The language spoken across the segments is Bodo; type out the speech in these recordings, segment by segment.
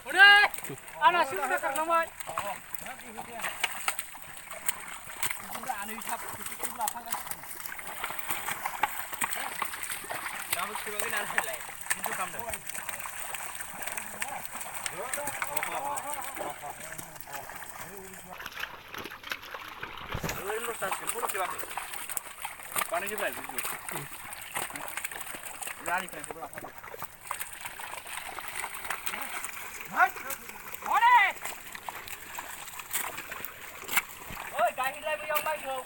Udah, anak sudah terlambat. Sudah anu hitap itu belakang kan. Kamu sebagai nasi lain, itu kamu. Ini rusas, puluh kilo. Panen juga itu. Lari kan puluh apa? Ôi cái hít lên với ông bay được.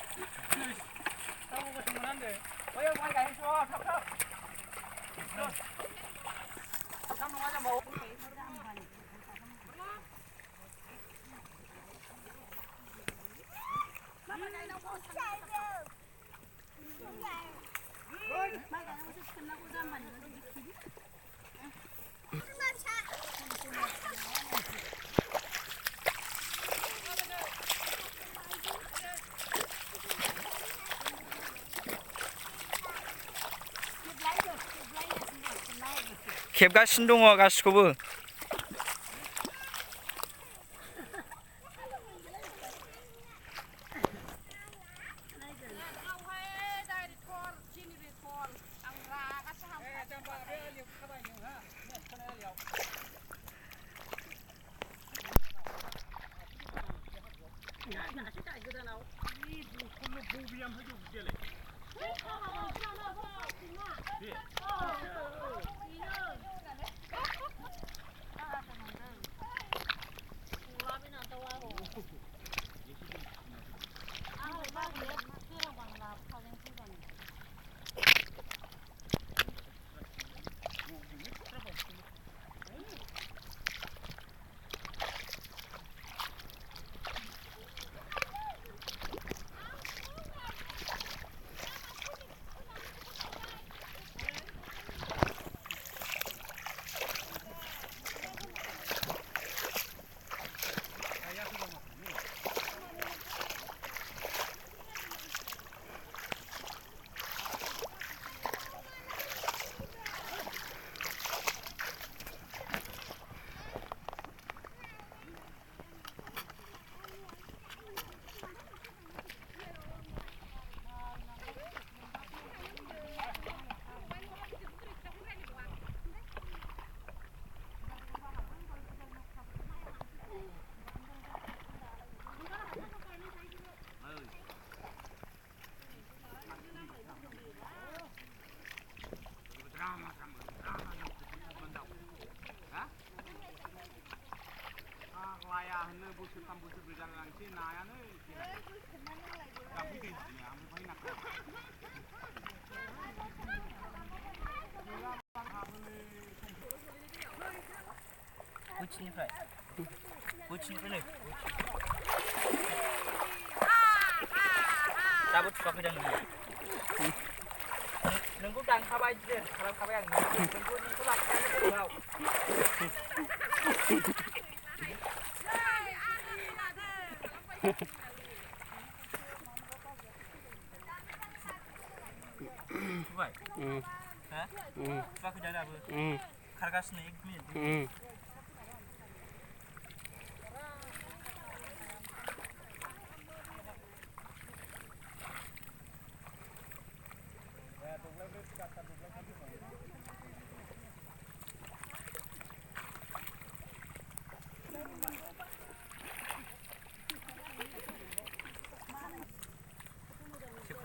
Sao không có thằng ăn để. Ôi ông ăn cái hít cho thấp thấp. Thấp nó ra màu. खेबगासिनो दङ गासिखौबो Kucingनिफ्राय nih. Cabut pakai jangan. Nunggu daangखाबाय deh, खालामखाबाय आं. Nunggu itu lakiannya bau. Baik. Hah? Pakai jangan apa? Kargasnya 1 menit. Sip,